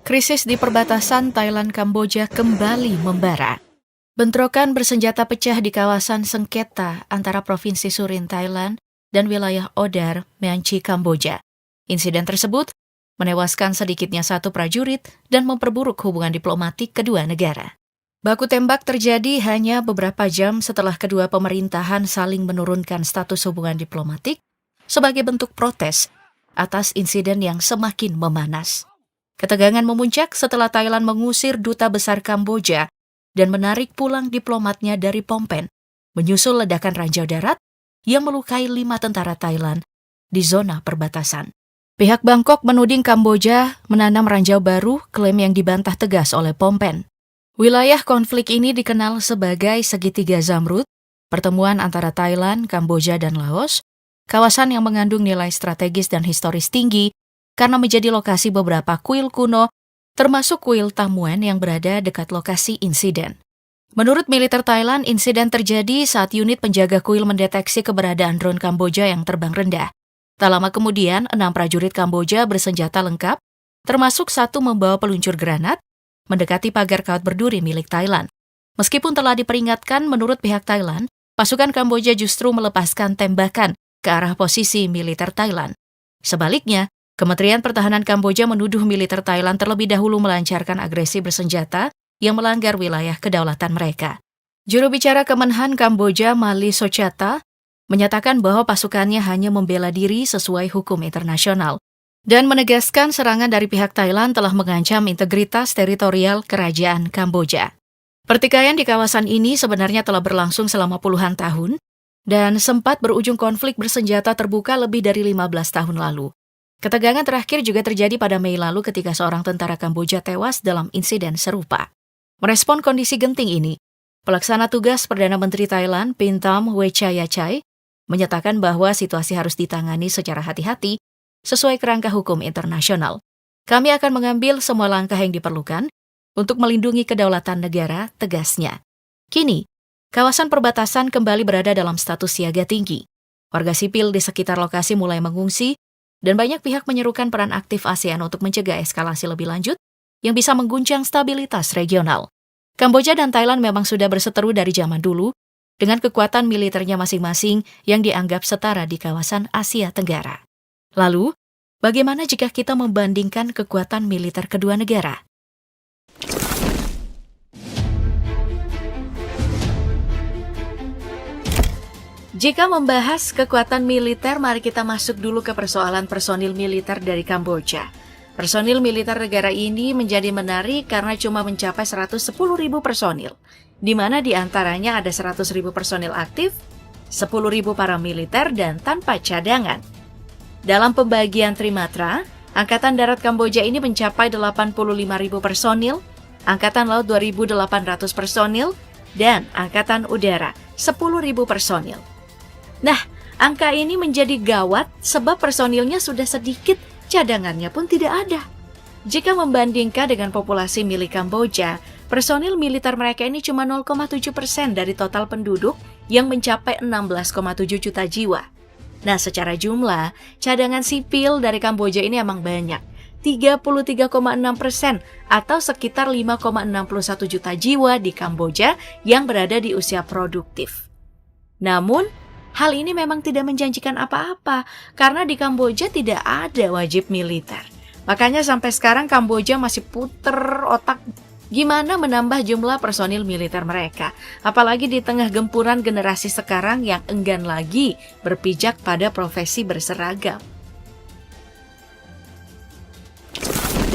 Krisis di perbatasan Thailand-Kamboja kembali membara. Bentrokan bersenjata pecah di kawasan sengketa antara Provinsi Surin, Thailand, dan wilayah Odar, Meanchi, Kamboja. Insiden tersebut menewaskan sedikitnya 1 prajurit dan memperburuk hubungan diplomatik kedua negara. Baku tembak terjadi hanya beberapa jam setelah kedua pemerintahan saling menurunkan status hubungan diplomatik sebagai bentuk protes atas insiden yang semakin memanas. Ketegangan memuncak setelah Thailand mengusir duta besar Kamboja dan menarik pulang diplomatnya dari Phnom Penh, menyusul ledakan ranjau darat yang melukai 5 tentara Thailand di zona perbatasan. Pihak Bangkok menuding Kamboja menanam ranjau baru, klaim yang dibantah tegas oleh Phnom Penh. Wilayah konflik ini dikenal sebagai segitiga Zamrud, pertemuan antara Thailand, Kamboja, dan Laos, kawasan yang mengandung nilai strategis dan historis tinggi karena menjadi lokasi beberapa kuil kuno, termasuk kuil Tam-Muen yang berada dekat lokasi insiden. Menurut militer Thailand, insiden terjadi saat unit penjaga kuil mendeteksi keberadaan drone Kamboja yang terbang rendah. Tak lama kemudian, 6 prajurit Kamboja bersenjata lengkap, termasuk 1 membawa peluncur granat, mendekati pagar kawat berduri milik Thailand. Meskipun telah diperingatkan, menurut pihak Thailand, pasukan Kamboja justru melepaskan tembakan ke arah posisi militer Thailand. Sebaliknya, Kementerian Pertahanan Kamboja menuduh militer Thailand terlebih dahulu melancarkan agresi bersenjata yang melanggar wilayah kedaulatan mereka. Juru bicara Kemenhan Kamboja, Mali Sochata, menyatakan bahwa pasukannya hanya membela diri sesuai hukum internasional dan menegaskan serangan dari pihak Thailand telah mengancam integritas teritorial kerajaan Kamboja. Pertikaian di kawasan ini sebenarnya telah berlangsung selama puluhan tahun dan sempat berujung konflik bersenjata terbuka lebih dari 15 tahun lalu. Ketegangan terakhir juga terjadi pada Mei lalu ketika seorang tentara Kamboja tewas dalam insiden serupa. Merespon kondisi genting ini, Pelaksana tugas Perdana Menteri Thailand, Pintam Wechayachai, menyatakan bahwa situasi harus ditangani secara hati-hati sesuai kerangka hukum internasional. Kami akan mengambil semua langkah yang diperlukan untuk melindungi kedaulatan negara, tegasnya. Kini, kawasan perbatasan kembali berada dalam status siaga tinggi. Warga sipil di sekitar lokasi mulai mengungsi, dan banyak pihak menyerukan peran aktif ASEAN untuk mencegah eskalasi lebih lanjut yang bisa mengguncang stabilitas regional. Kamboja dan Thailand memang sudah berseteru dari zaman dulu, dengan kekuatan militernya masing-masing yang dianggap setara di kawasan Asia Tenggara. Lalu, bagaimana jika kita membandingkan kekuatan militer kedua negara? Jika membahas kekuatan militer, mari kita masuk dulu ke persoalan personil militer dari Kamboja. Personil militer negara ini menjadi menarik karena cuma mencapai 110.000 personil, di mana di antaranya ada 100.000 personil aktif, 10.000 paramiliter, dan tanpa cadangan. Dalam pembagian trimatra, Angkatan Darat Kamboja ini mencapai 85.000 personil, Angkatan Laut 2.800 personil, dan Angkatan Udara 10.000 personil. Nah, angka ini menjadi gawat sebab personilnya sudah sedikit, cadangannya pun tidak ada. Jika membandingkan dengan populasi milik Kamboja, personil militer mereka ini cuma 0,7% dari total penduduk yang mencapai 16,7 juta jiwa. Nah, secara jumlah, cadangan sipil dari Kamboja ini emang banyak, 33,6% atau sekitar 5,61 juta jiwa di Kamboja yang berada di usia produktif. Namun, hal ini memang tidak menjanjikan apa-apa karena di Kamboja tidak ada wajib militer. Makanya sampai sekarang Kamboja masih puter otak gimana menambah jumlah personil militer mereka. Apalagi di tengah gempuran generasi sekarang yang enggan lagi berpijak pada profesi berseragam.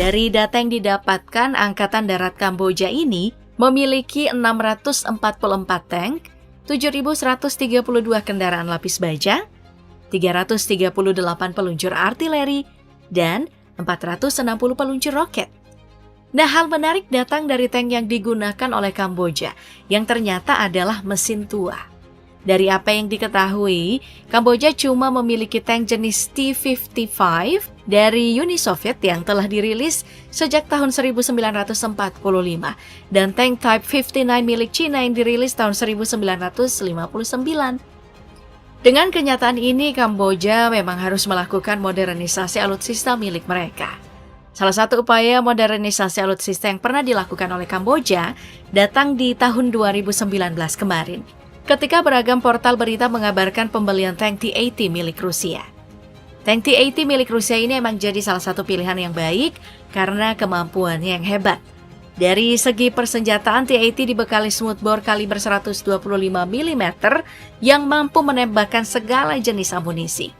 Dari data yang didapatkan, Angkatan Darat Kamboja ini memiliki 644 tank, 7.132 kendaraan lapis baja, 338 peluncur artileri, dan 460 peluncur roket. Nah, hal menarik datang dari tank yang digunakan oleh Kamboja, yang ternyata adalah mesin tua. Dari apa yang diketahui, Kamboja cuma memiliki tank jenis T-55 dari Uni Soviet yang telah dirilis sejak tahun 1945 dan tank Type 59 milik Cina yang dirilis tahun 1959. Dengan kenyataan ini, Kamboja memang harus melakukan modernisasi alutsista milik mereka. Salah satu upaya modernisasi alutsista yang pernah dilakukan oleh Kamboja datang di tahun 2019 kemarin, ketika beragam portal berita mengabarkan pembelian tank T-80 milik Rusia. Tank T-80 milik Rusia ini memang jadi salah satu pilihan yang baik karena kemampuannya yang hebat. Dari segi persenjataan, T-80 dibekali smoothbore kaliber 125 mm yang mampu menembakkan segala jenis amunisi.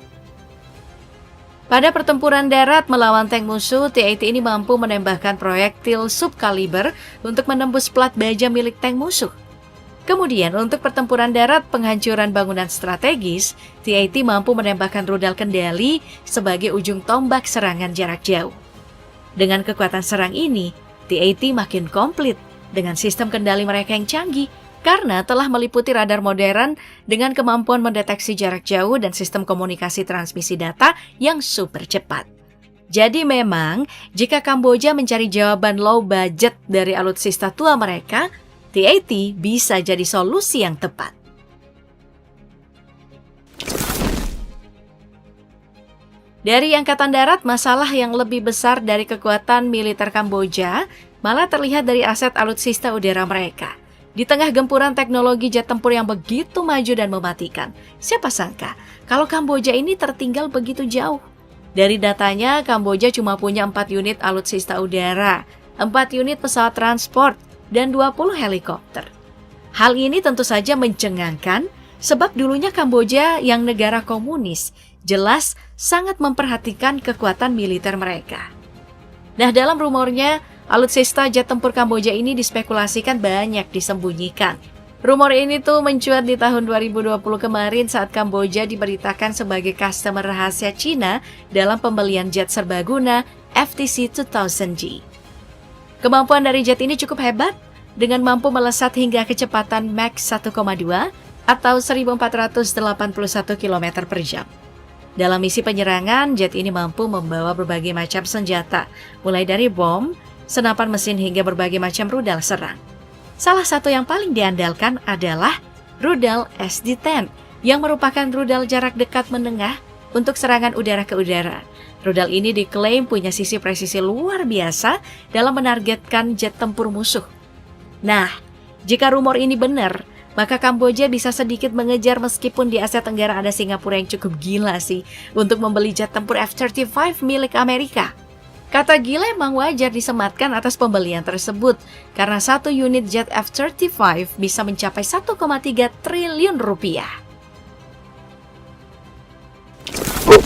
Pada pertempuran darat melawan tank musuh, T-80 ini mampu menembakkan proyektil subkaliber untuk menembus plat baja milik tank musuh. Kemudian untuk pertempuran darat penghancuran bangunan strategis, T-80 mampu menembakkan rudal kendali sebagai ujung tombak serangan jarak jauh. Dengan kekuatan serang ini, T-80 makin komplit dengan sistem kendali mereka yang canggih karena telah meliputi radar modern dengan kemampuan mendeteksi jarak jauh dan sistem komunikasi transmisi data yang super cepat. Jadi memang, jika Kamboja mencari jawaban low budget dari alutsista tua mereka, T-80 bisa jadi solusi yang tepat. Dari Angkatan Darat, masalah yang lebih besar dari kekuatan militer Kamboja malah terlihat dari aset alutsista udara mereka. Di tengah gempuran teknologi jet tempur yang begitu maju dan mematikan, siapa sangka kalau Kamboja ini tertinggal begitu jauh. Dari datanya, Kamboja cuma punya 4 unit alutsista udara, 4 unit pesawat transport, dan 20 helikopter. Hal ini tentu saja mencengangkan sebab dulunya Kamboja yang negara komunis jelas sangat memperhatikan kekuatan militer mereka. Nah, dalam rumornya, alutsista jet tempur Kamboja ini dispekulasikan banyak disembunyikan. Rumor ini tuh mencuat di tahun 2020 kemarin saat Kamboja diberitakan sebagai customer rahasia Cina dalam pembelian jet serbaguna FTC 2000G. Kemampuan dari jet ini cukup hebat, dengan mampu melesat hingga kecepatan Mach 1,2 atau 1481 km per jam. Dalam misi penyerangan, jet ini mampu membawa berbagai macam senjata, mulai dari bom, senapan mesin hingga berbagai macam rudal serang. Salah satu yang paling diandalkan adalah rudal SD-10, yang merupakan rudal jarak dekat menengah untuk serangan udara ke udara. Rudal ini diklaim punya sisi presisi luar biasa dalam menargetkan jet tempur musuh. Nah, jika rumor ini benar, maka Kamboja bisa sedikit mengejar meskipun di Asia Tenggara ada Singapura yang cukup gila sih untuk membeli jet tempur F-35 milik Amerika. Kata gila emang wajar disematkan atas pembelian tersebut karena satu unit jet F-35 bisa mencapai 1,3 triliun rupiah.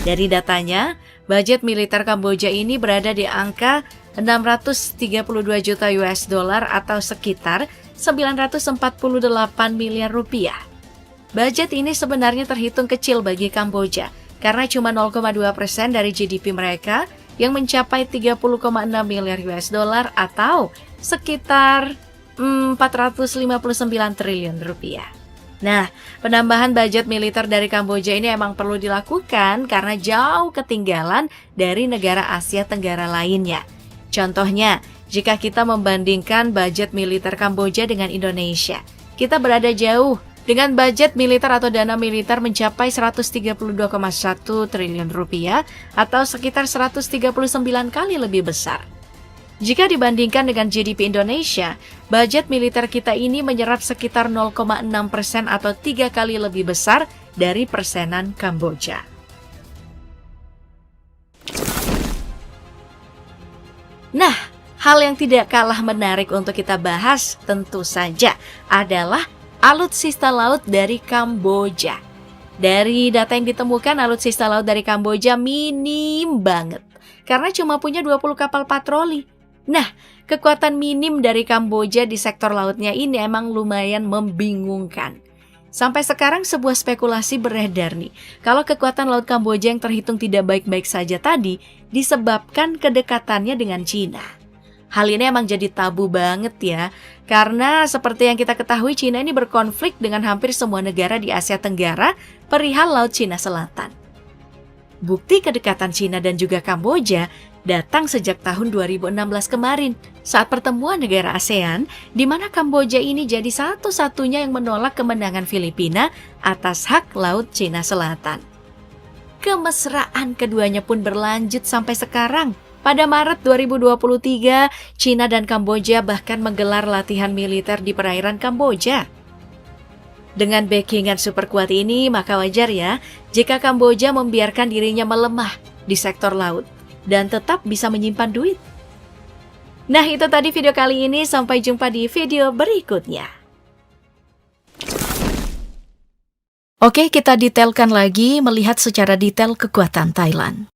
Dari datanya, budget militer Kamboja ini berada di angka 632 juta US dollar atau sekitar 948 miliar rupiah. Budget ini sebenarnya terhitung kecil bagi Kamboja karena cuma 0,2% dari GDP mereka yang mencapai 30,6 miliar US dollar atau sekitar 459 triliun rupiah. Nah, penambahan budget militer dari Kamboja ini emang perlu dilakukan karena jauh ketinggalan dari negara Asia Tenggara lainnya. Contohnya, jika kita membandingkan budget militer Kamboja dengan Indonesia, kita berada jauh dengan budget militer atau dana militer mencapai 132,1 triliun rupiah atau sekitar 139 kali lebih besar. Jika dibandingkan dengan GDP Indonesia, budget militer kita ini menyerap sekitar 0,6% atau 3 kali lebih besar dari persenan Kamboja. Nah, hal yang tidak kalah menarik untuk kita bahas tentu saja adalah alutsista laut dari Kamboja. Dari data yang ditemukan, alutsista laut dari Kamboja minim banget karena cuma punya 20 kapal patroli. Nah, kekuatan minim dari Kamboja di sektor lautnya ini emang lumayan membingungkan. Sampai sekarang sebuah spekulasi beredar nih, kalau kekuatan laut Kamboja yang terhitung tidak baik-baik saja tadi disebabkan kedekatannya dengan Cina. Hal ini emang jadi tabu banget ya, karena seperti yang kita ketahui Cina ini berkonflik dengan hampir semua negara di Asia Tenggara perihal Laut Cina Selatan. Bukti kedekatan Cina dan juga Kamboja datang sejak tahun 2016 kemarin saat pertemuan negara ASEAN di mana Kamboja ini jadi satu-satunya yang menolak kemenangan Filipina atas hak laut Cina Selatan. Kemesraan keduanya pun berlanjut sampai sekarang. Pada Maret 2023, Cina dan Kamboja bahkan menggelar latihan militer di perairan Kamboja. Dengan backingan super kuat ini, maka wajar ya jika Kamboja membiarkan dirinya melemah di sektor laut dan tetap bisa menyimpan duit. Nah, itu tadi video kali ini. Sampai jumpa di video berikutnya. Oke, kita detailkan lagi melihat secara detail kekuatan Thailand.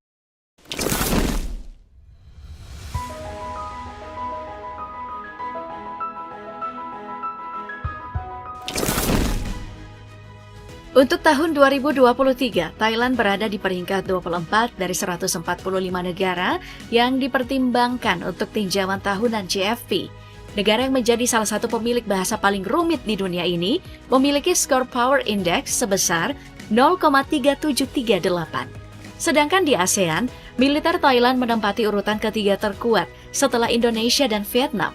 Untuk tahun 2023, Thailand berada di peringkat 24 dari 145 negara yang dipertimbangkan untuk tinjauan tahunan GFP. Negara yang menjadi salah satu pemilik bahasa paling rumit di dunia ini memiliki skor Power Index sebesar 0,3738. Sedangkan di ASEAN, militer Thailand menempati urutan ketiga terkuat setelah Indonesia dan Vietnam.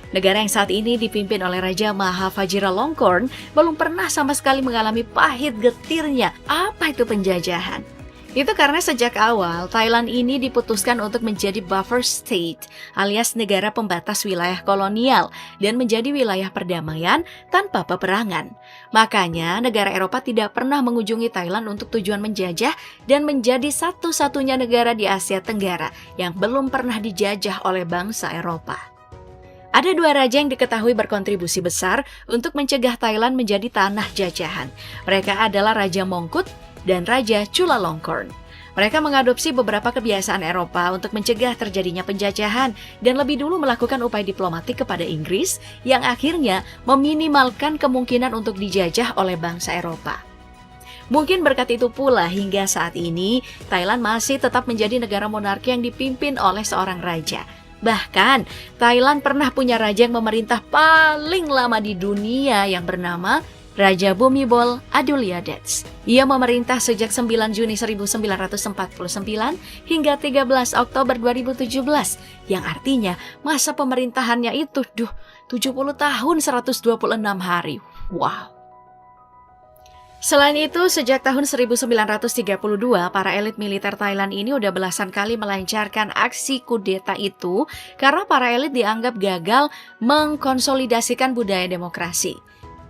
Negara yang saat ini dipimpin oleh Raja Maha Vajiralongkorn belum pernah sama sekali mengalami pahit getirnya apa itu penjajahan. Itu karena sejak awal Thailand ini diputuskan untuk menjadi buffer state alias negara pembatas wilayah kolonial dan menjadi wilayah perdamaian tanpa peperangan. Makanya negara Eropa tidak pernah mengunjungi Thailand untuk tujuan menjajah dan menjadi satu-satunya negara di Asia Tenggara yang belum pernah dijajah oleh bangsa Eropa. Ada dua raja yang diketahui berkontribusi besar untuk mencegah Thailand menjadi tanah jajahan. Mereka adalah Raja Mongkut dan Raja Chulalongkorn. Mereka mengadopsi beberapa kebiasaan Eropa untuk mencegah terjadinya penjajahan dan lebih dulu melakukan upaya diplomatik kepada Inggris yang akhirnya meminimalkan kemungkinan untuk dijajah oleh bangsa Eropa. Mungkin berkat itu pula hingga saat ini Thailand masih tetap menjadi negara monarki yang dipimpin oleh seorang raja. Bahkan, Thailand pernah punya raja yang memerintah paling lama di dunia yang bernama Raja Bhumibol Adulyadej. Ia memerintah sejak 9 Juni 1949 hingga 13 Oktober 2017, yang artinya masa pemerintahannya itu 70 tahun 126 hari. Wow! Selain itu, sejak tahun 1932, para elit militer Thailand ini udah belasan kali melancarkan aksi kudeta itu karena para elit dianggap gagal mengkonsolidasikan budaya demokrasi.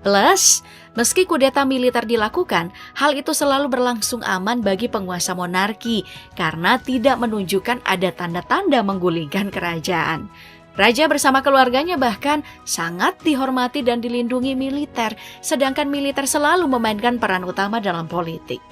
Plus, meski kudeta militer dilakukan, hal itu selalu berlangsung aman bagi penguasa monarki karena tidak menunjukkan ada tanda-tanda menggulingkan kerajaan. Raja bersama keluarganya bahkan sangat dihormati dan dilindungi militer, sedangkan militer selalu memainkan peran utama dalam politik.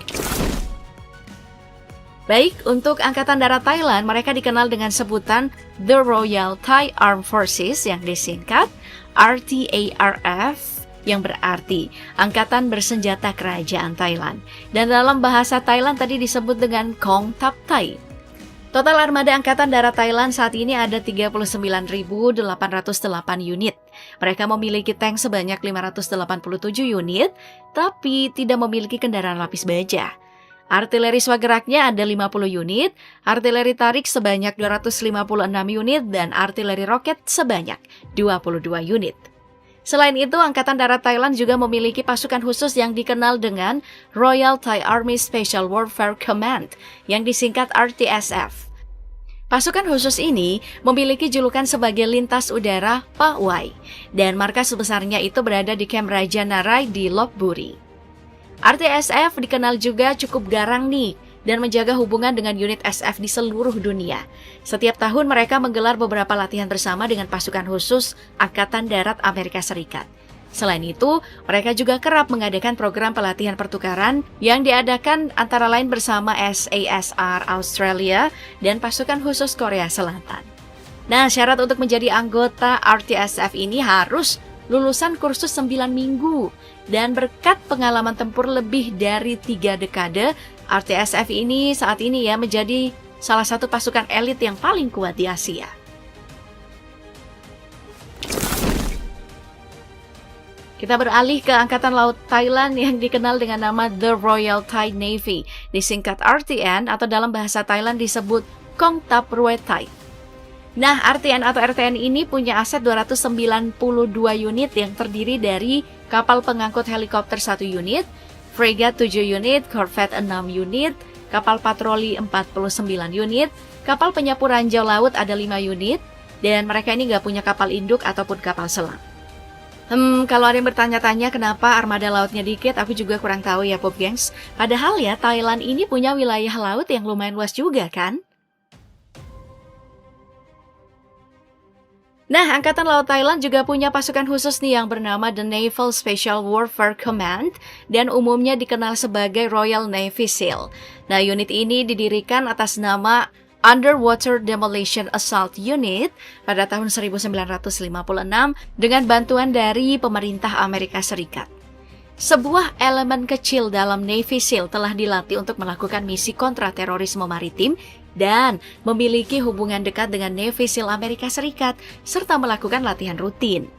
Baik, untuk Angkatan Darat Thailand, mereka dikenal dengan sebutan The Royal Thai Armed Forces yang disingkat RTARF, yang berarti Angkatan Bersenjata Kerajaan Thailand. Dan dalam bahasa Thailand tadi disebut dengan Kong Thap Thai. Total armada Angkatan Darat Thailand saat ini ada 39.808 unit. Mereka memiliki tank sebanyak 587 unit, tapi tidak memiliki kendaraan lapis baja. Artileri swageraknya ada 50 unit, artileri tarik sebanyak 256 unit, dan artileri roket sebanyak 22 unit. Selain itu, Angkatan Darat Thailand juga memiliki pasukan khusus yang dikenal dengan Royal Thai Army Special Warfare Command, yang disingkat RTSF. Pasukan khusus ini memiliki julukan sebagai lintas udara Pawai, dan markas besarnya itu berada di Kamp Raja Narai di Lopburi. RTSF dikenal juga cukup garang nih, dan menjaga hubungan dengan unit SF di seluruh dunia. Setiap tahun mereka menggelar beberapa latihan bersama dengan pasukan khusus Angkatan Darat Amerika Serikat. Selain itu, mereka juga kerap mengadakan program pelatihan pertukaran yang diadakan antara lain bersama SASR Australia dan pasukan khusus Korea Selatan. Nah, syarat untuk menjadi anggota RTSF ini harus lulusan kursus 9 minggu. Dan berkat pengalaman tempur lebih dari 3 dekade, RTSF ini saat ini ya menjadi salah satu pasukan elit yang paling kuat di Asia. Kita beralih ke Angkatan Laut Thailand yang dikenal dengan nama The Royal Thai Navy, disingkat RTN atau dalam bahasa Thailand disebut Kong Tap Rue Thai. Nah, RTN atau RTN ini punya aset 292 unit yang terdiri dari kapal pengangkut helikopter 1 unit, fregat 7 unit, korvet 6 unit, kapal patroli 49 unit, kapal penyapu ranjau laut ada 5 unit, dan mereka ini nggak punya kapal induk ataupun kapal selam. Kalau ada yang bertanya-tanya kenapa armada lautnya dikit, aku juga kurang tahu ya Pop Gengs. Padahal ya Thailand ini punya wilayah laut yang lumayan luas juga kan? Nah, Angkatan Laut Thailand juga punya pasukan khusus nih yang bernama The Naval Special Warfare Command dan umumnya dikenal sebagai Royal Navy SEAL. Nah, unit ini didirikan atas nama Underwater Demolition Assault Unit pada tahun 1956 dengan bantuan dari pemerintah Amerika Serikat. Sebuah elemen kecil dalam Navy SEAL telah dilatih untuk melakukan misi kontraterorisme maritim dan memiliki hubungan dekat dengan Navy SEAL Amerika Serikat serta melakukan latihan rutin.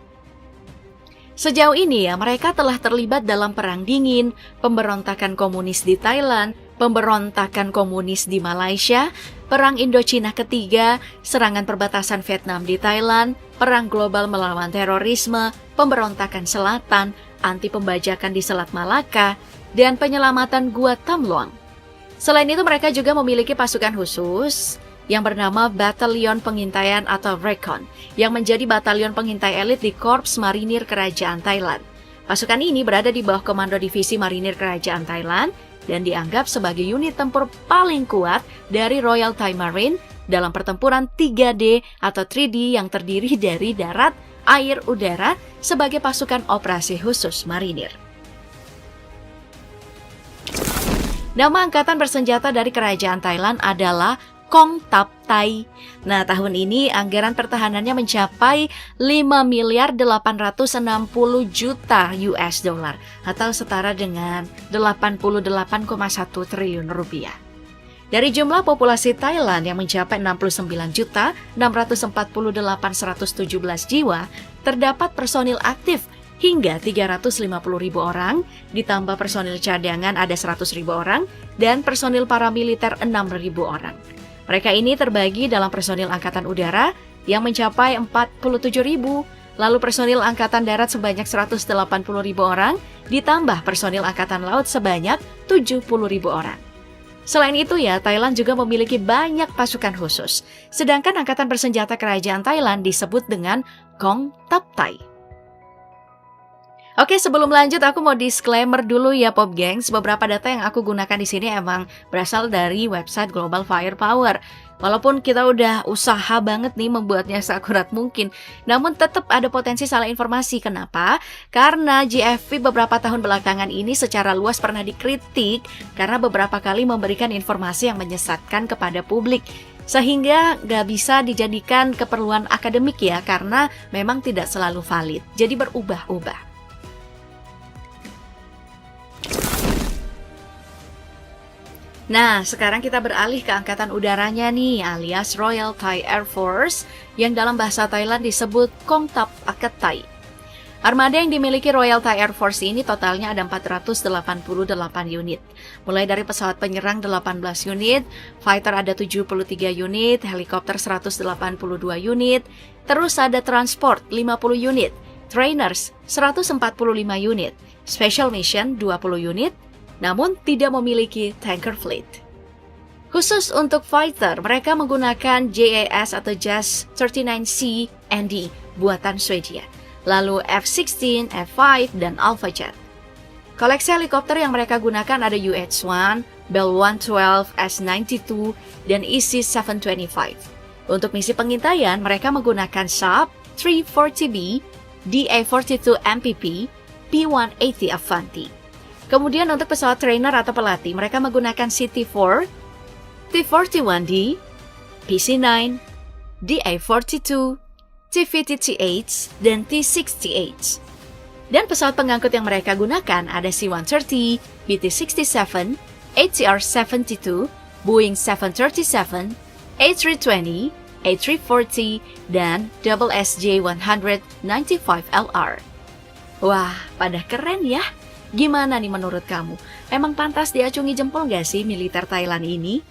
Sejauh ini ya, mereka telah terlibat dalam Perang Dingin, pemberontakan komunis di Thailand, pemberontakan komunis di Malaysia, Perang Indochina ketiga, serangan perbatasan Vietnam di Thailand, perang global melawan terorisme, pemberontakan selatan, anti pembajakan di Selat Malaka, dan penyelamatan Gua Tam Luang. Selain itu mereka juga memiliki pasukan khusus yang bernama Batalion Pengintaian atau Recon, yang menjadi batalion pengintai elit di Korps Marinir Kerajaan Thailand. Pasukan ini berada di bawah komando Divisi Marinir Kerajaan Thailand dan dianggap sebagai unit tempur paling kuat dari Royal Thai Marine dalam pertempuran 3D atau 3D yang terdiri dari darat, air, udara sebagai pasukan operasi khusus marinir. Nama angkatan bersenjata dari Kerajaan Thailand adalah Kong Tap Thai. Nah, tahun ini anggaran pertahanannya mencapai 5.860 juta US dollar atau setara dengan 88,1 triliun rupiah. Dari jumlah populasi Thailand yang mencapai 69.648.117 jiwa, terdapat personil aktif hingga 350.000 orang, ditambah personil cadangan ada 100.000 orang, dan personil paramiliter 6.000 orang. Mereka ini terbagi dalam personil Angkatan Udara yang mencapai 47.000, lalu personil Angkatan Darat sebanyak 180.000 orang, ditambah personil Angkatan Laut sebanyak 70.000 orang. Selain itu ya, Thailand juga memiliki banyak pasukan khusus, sedangkan Angkatan Bersenjata Kerajaan Thailand disebut dengan Kong Tap Thai. Oke, sebelum lanjut aku mau disclaimer dulu ya Pop Gengs. Beberapa data yang aku gunakan di sini emang berasal dari website Global Firepower. Walaupun kita udah usaha banget nih membuatnya seakurat mungkin, namun tetap ada potensi salah informasi. Kenapa? Karena GFP beberapa tahun belakangan ini secara luas pernah dikritik karena beberapa kali memberikan informasi yang menyesatkan kepada publik. Sehingga nggak bisa dijadikan keperluan akademik ya, karena memang tidak selalu valid. Jadi berubah-ubah. Nah, sekarang kita beralih ke angkatan udaranya nih, alias Royal Thai Air Force, yang dalam bahasa Thailand disebut Kong Tap Akat Thai. Armada yang dimiliki Royal Thai Air Force ini totalnya ada 488 unit. Mulai dari pesawat penyerang 18 unit, fighter ada 73 unit, helikopter 182 unit, terus ada transport 50 unit, trainers 145 unit, special mission 20 unit, namun tidak memiliki tanker fleet. Khusus untuk fighter, mereka menggunakan JAS atau JAS 39C ND buatan Swedia, lalu F-16, F-5, dan Alpha Jet. Koleksi helikopter yang mereka gunakan ada UH-1, Bell 112, S-92, dan EC-725. Untuk misi pengintaian, mereka menggunakan Saab 340B, DA-42 MPP, P-180 Avanti. Kemudian untuk pesawat trainer atau pelatih, mereka menggunakan CT-4, T-41D, PC-9, DA-42, T-50TH, dan T-60H. Dan pesawat pengangkut yang mereka gunakan ada C-130, BT-67, ATR-72, Boeing 737, A320, A340, dan SJ-195LR. Wah, pada keren ya! Gimana nih menurut kamu? Emang pantas diacungi jempol gak sih militer Thailand ini?